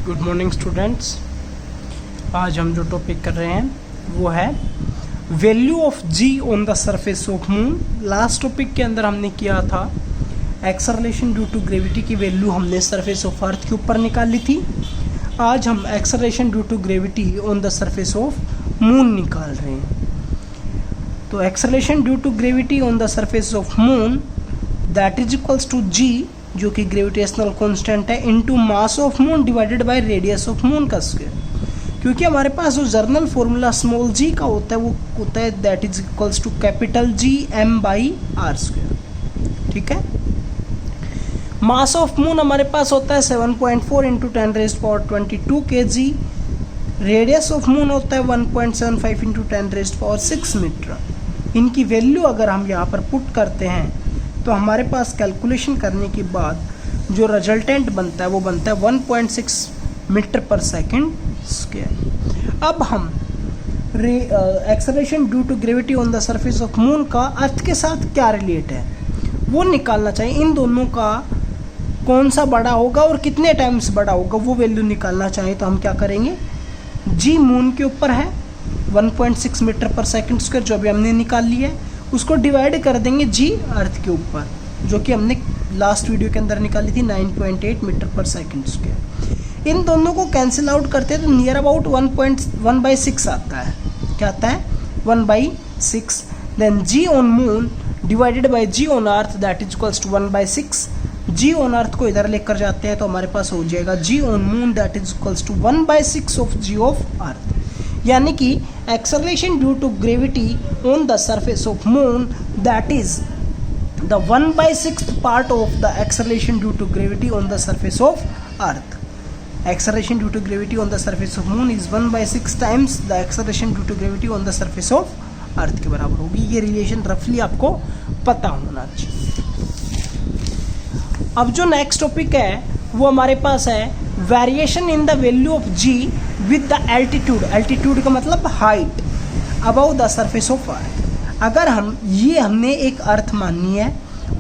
Good morning students. आज हम जो टॉपिक कर रहे हैं वो है value of G on the surface of moon. Last topic के अंदर हमने किया था एक्सेलरेशन ड्यू टू ग्रेविटी की वैल्यू हमने सरफेस ऑफ अर्थ के ऊपर निकाली थी। आज हम acceleration due to gravity on the surface of moon निकाल रहे हैं। तो acceleration due to gravity on the surface of moon that is equals to G, जो कि ग्रेविटेशनल कांस्टेंट है, into mass of moon divided by radius of moon का square. क्योंकि हमारे पास जो जर्नल फॉर्मूला स्मॉल जी का होता है वो होता है that is equals to capital G M by R square. ठीक है। मास ऑफ मून हमारे पास होता है 7.4 into 10⁻22 kg। Radius of moon होता है 1.75 इंटू 10⁻6 मीटर। इनकी वैल्यू अगर हम यहाँ पर पुट करते हैं तो हमारे पास कैलकुलेशन करने के बाद जो रिजल्टेंट बनता है वो बनता है 1.6 मीटर पर सेकेंड स्क्वायर। अब हम acceleration due to gravity on the surface of moon का अर्थ के साथ क्या रिलेट है वो निकालना चाहिए। इन दोनों का कौन सा बड़ा होगा और कितने टाइम्स बड़ा होगा वो वैल्यू निकालना चाहिए। तो हम क्या करेंगे, जी मून के ऊपर है 1.6 मीटर पर सेकेंड स्क्वायर जो अभी हमने निकाल लिया है, उसको डिवाइड कर देंगे जी अर्थ के ऊपर जो कि हमने लास्ट वीडियो के अंदर निकाली थी 9.8 मीटर पर सेकेंड स्क्वायर। इन दोनों को कैंसिल आउट करते हैं तो नियर अबाउट 1.1/6 आता है। क्या आता है 1/6। Then G on moon divided by G on earth that is equals to 1/6। G on earth को इधर लेकर जाते हैं तो हमारे पास हो जाएगा G on moon that is equals to 1/6 of G of earth. यानी कि acceleration due to gravity on the surface of moon that is the 1/6 part of the acceleration due to gravity on the surface of earth. Acceleration due to gravity on the surface of moon is 1/6 times the acceleration due to gravity on the surface of earth के बराबर होगी। ये relation रफली आपको पता होना चाहिए। अब जो नेक्स्ट टॉपिक है वो हमारे पास है variation in the value of G with the altitude. Altitude का मतलब height above the surface of earth. अगर हमने एक अर्थ माननी है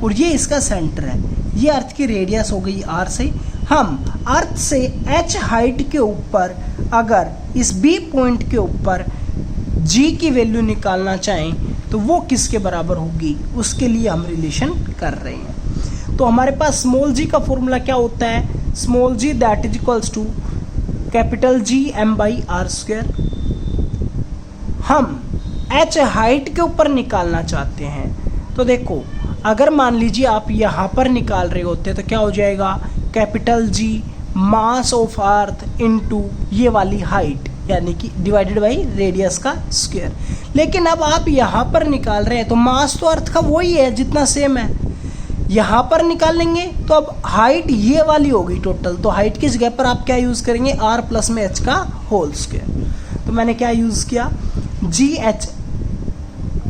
और ये इसका सेंटर है, ये अर्थ की रेडियस हो गई आर से, हम अर्थ से एच हाइट के ऊपर अगर इस बी पॉइंट के ऊपर जी की वैल्यू निकालना चाहें तो वो किसके बराबर होगी, उसके लिए हम रिलेशन कर रहे हैं। तो हमारे पास स्मॉल जी का फॉर्मूला क्या होता है, small G that is equals to capital G M by R square. हम एच हाइट के ऊपर निकालना चाहते हैं तो देखो अगर मान लीजिए आप यहाँ पर निकाल रहे होते तो क्या हो जाएगा, capital G mass of earth into ये वाली हाइट यानी कि डिवाइडेड बाई रेडियस का स्क्वायर। लेकिन अब आप यहाँ पर निकाल रहे हैं तो मास तो अर्थ का वही है जितना सेम है, यहाँ पर निकालेंगे तो अब हाइट ये वाली होगी टोटल। तो हाइट की जगह पर आप क्या यूज़ करेंगे, आर प्लस में एच का होल स्क्वायर। तो मैंने क्या यूज़ किया, जी एच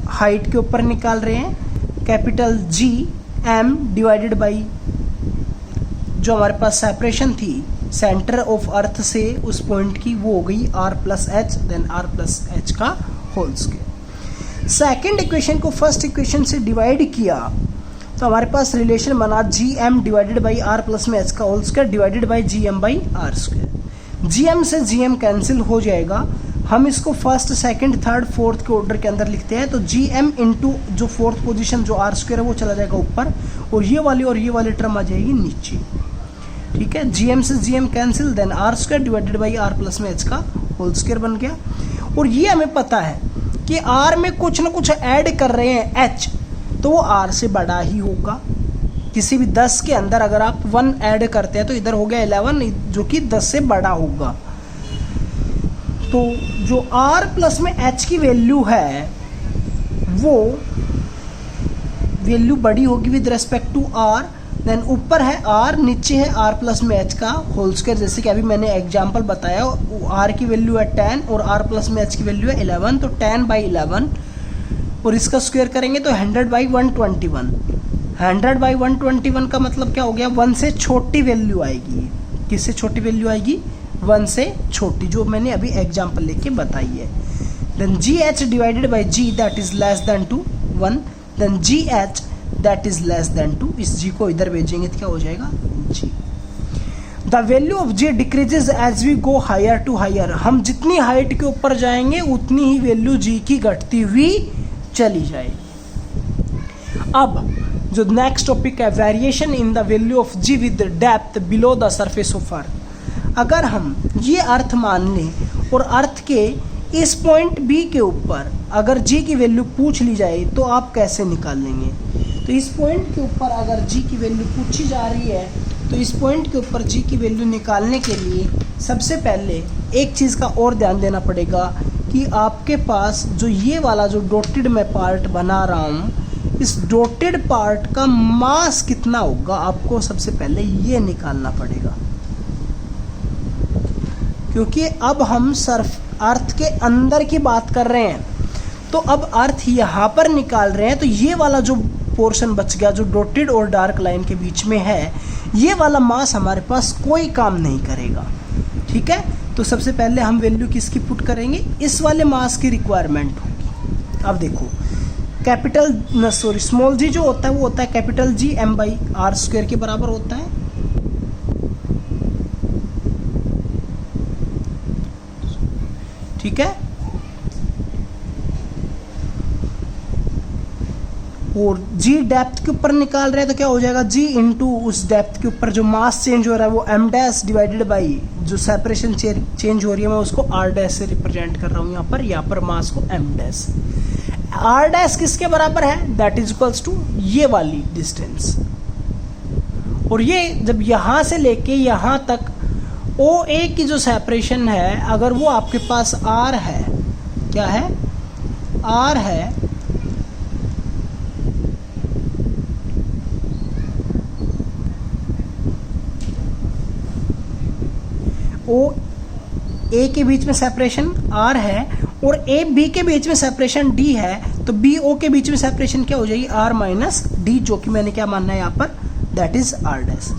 हाइट के ऊपर निकाल रहे हैं, capital G M divided by जो हमारे पास सेपरेशन थी सेंटर ऑफ अर्थ से उस पॉइंट की वो हो गई R plus H, then R plus H का होल स्क्वायर। सेकेंड इक्वेशन को फर्स्ट इक्वेशन से डिवाइड किया तो हमारे पास रिलेशन बना G M divided by R plus में एच का whole square divided by G M by R square. G M से जी एम कैंसिल हो जाएगा। हम इसको फर्स्ट सेकंड थर्ड फोर्थ के ऑर्डर के अंदर लिखते हैं तो जी एम इंटू जो फोर्थ पोजीशन जो आर स्क्वायर है वो चला जाएगा ऊपर और ये वाली टर्म आ जाएगी नीचे। ठीक है, जी एम से G M cancel, then R square divided by R plus में एच का होल स्क्वायर बन गया। और ये हमें पता है कि आर में कुछ ना कुछ ऐड कर रहे हैं एच तो वो आर से बड़ा ही होगा। किसी भी 10 के अंदर अगर आप 1 ऐड करते हैं तो इधर हो गया 11 जो कि 10 से बड़ा होगा। तो जो आर प्लस में एच की वैल्यू है वो वैल्यू बड़ी होगी with respect to R. Then ऊपर है आर, नीचे है आर प्लस में एच का होल स्क्वायर। जैसे कि अभी मैंने एग्जांपल बताया आर की वैल्यू है 10 और आर प्लस में एच की वैल्यू है 11 तो 10/11 और इसका स्क्वायर करेंगे तो 100/121। 100/121 का मतलब क्या हो गया, 1 से छोटी वैल्यू आएगी। किससे छोटी वैल्यू आएगी, 1 से छोटी, जो मैंने अभी एग्जांपल लेके बताई है। Then G H divided by G that is less than two 1, then G H that is less than two, इस जी को इधर भेजेंगे तो क्या हो जाएगा G. The value of G decreases as we go higher to higher. हम जितनी हाइट के ऊपर जाएंगे उतनी ही वैल्यू जी की घटती हुई चली जाएगी। अब जो नेक्स्ट टॉपिक है, variation in the value of G with depth below the surface of earth. अगर हम ये अर्थ मान लें और अर्थ के इस पॉइंट बी के ऊपर अगर जी की वैल्यू पूछ ली जाए तो आप कैसे निकाल लेंगे? तो इस पॉइंट के ऊपर अगर जी की वैल्यू पूछी जा रही है तो इस पॉइंट के ऊपर जी की वैल्यू निकालने के लिए सबसे पहले एक चीज़ का और ध्यान देना पड़ेगा कि आपके पास जो ये वाला जो डॉटेड मैं पार्ट बना रहा हूँ, इस डॉटेड पार्ट का मास कितना होगा आपको सबसे पहले ये निकालना पड़ेगा, क्योंकि अब हम अर्थ के अंदर की बात कर रहे हैं। तो अब अर्थ यहाँ पर निकाल रहे हैं, तो ये वाला जो पोर्शन बच गया जो डॉटेड और डार्क लाइन के बीच में है, ये वाला मास हमारे पास कोई काम नहीं करेगा। ठीक है, तो सबसे पहले हम वैल्यू किसकी पुट करेंगे? इस वाले मास की रिक्वायरमेंट होगी। अब देखो स्मॉल जी जो होता है वो होता है capital G M by R square के बराबर होता है। ठीक है, और जी डेप्थ के ऊपर निकाल रहे हैं तो क्या हो जाएगा? जी इंटू उस डेप्थ के ऊपर जो मास चेंज हो रहा है वो एम डैश डिवाइडेड बाई जो सेपरेशन चेंज हो रही है मैं उसको आर डैश से रिप्रेजेंट कर रहा हूँ यहाँ पर मास को एम डैश। आर डैश किसके बराबर है? दैट इज इक्वल्स टू ये वाली डिस्टेंस। और ये जब यहाँ से लेके यहाँ तक ओ ए की जो सेपरेशन है, अगर वो आपके पास आर है, क्या है? आर है, ओ ए के बीच में सेपरेशन आर है और ए बी के बीच में सेपरेशन डी है, तो बी ओ के बीच में सेपरेशन क्या हो जाएगी? आर माइनस डी, जो कि मैंने क्या मानना है यहाँ पर? That is R dash.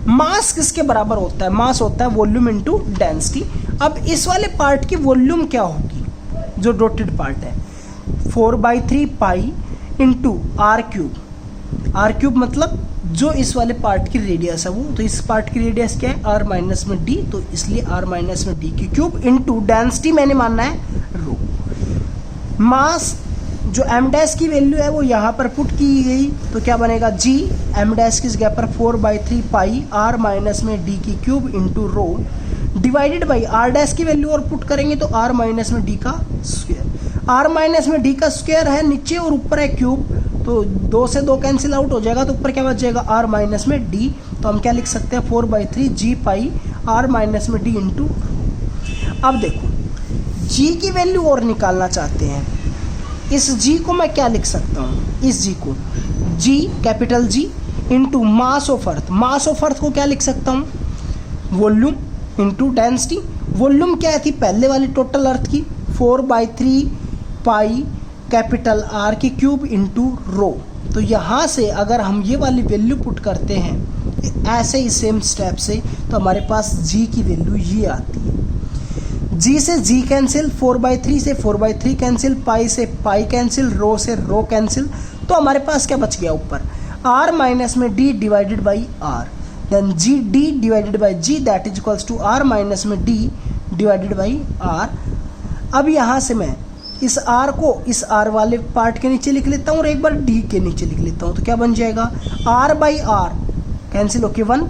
Mass किसके बराबर होता है? मास होता है वॉल्यूम इनटू डेंसिटी। अब इस वाले पार्ट की वॉल्यूम क्या होगी? जो डॉटेड पार्ट है 4/3 pi into R cube. R cube मतलब जो इस वाले पार्ट की रेडियस है वो, तो इस पार्ट की रेडियस क्या है? आर माइनस में डी, तो इसलिए आर माइनस में डी की क्यूब इंटू डेंसिटी मैंने मानना है रो। मास जो एम डैश की वैल्यू है वो यहाँ पर पुट की गई, तो क्या बनेगा? जी एम डैश किस जगह पर? 4/3 पाई आर माइनस में डी की cube into rho divided by R dash की वैल्यू और पुट करेंगे तो आर माइनस में डी का स्क्वायर। आर माइनस में डी का स्क्वायर है नीचे और ऊपर है क्यूब, तो 2 से 2 कैंसिल आउट हो जाएगा, तो ऊपर क्या बच जाएगा? आर माइनस में डी। तो हम क्या लिख सकते हैं? 4/3 जी पाई आर माइनस में डी इंटू। अब देखो जी की वैल्यू और निकालना चाहते हैं, इस जी को मैं क्या लिख सकता हूँ? इस जी को G capital G into mass of earth. Mass of earth को क्या लिख सकता हूँ? Volume into density. वॉल्यूम क्या थी पहले वाली टोटल अर्थ की? 4/3 पाई कैपिटल आर की क्यूब इंटू रो। तो यहाँ से अगर हम ये वाली वैल्यू पुट करते हैं ऐसे ही सेम स्टेप से, तो हमारे पास जी की वैल्यू ये आती है। जी से जी कैंसिल, 4/3 से 4/3 कैंसिल, पाई से पाई कैंसिल, रो से रो कैंसिल, तो हमारे पास क्या बच गया ऊपर? आर माइनस में D divided by R, then G D divided by G that is equals to R minus में डी डिवाइडेड बाई आर। अब यहाँ से मैं इस आर को इस आर वाले पार्ट के नीचे लिख लेता हूँ और एक बार डी के नीचे लिख लेता हूँ, तो क्या बन जाएगा? आर बाई आर कैंसिल होके 1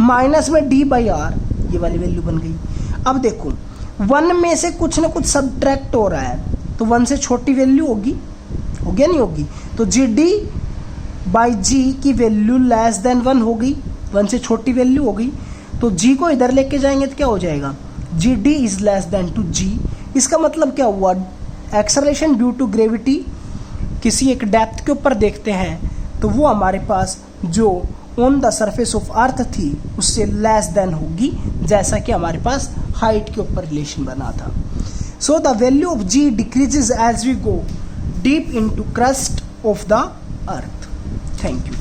माइनस में डी बाई आर, ये वाली वैल्यू बन गई। अब देखो 1 में से कुछ ना कुछ सब्ट्रैक्ट हो रहा है, तो 1 से छोटी वैल्यू होगी, हो गया नहीं होगी? तो जी डी बाई जी की वैल्यू लेस देन 1 हो गई, 1 से छोटी वैल्यू हो गई, तो जी को इधर लेके जाएंगे तो क्या हो जाएगा? G D is less than two G. इसका मतलब क्या हुआ? एक्सेलरेशन ड्यू टू ग्रेविटी किसी एक डेप्थ के ऊपर देखते हैं तो वो हमारे पास जो ऑन द सरफेस ऑफ अर्थ थी उससे लेस देन होगी, जैसा कि हमारे पास हाइट के ऊपर रिलेशन बना था। So the value of G decreases as we go deep into crust of the earth. Thank you.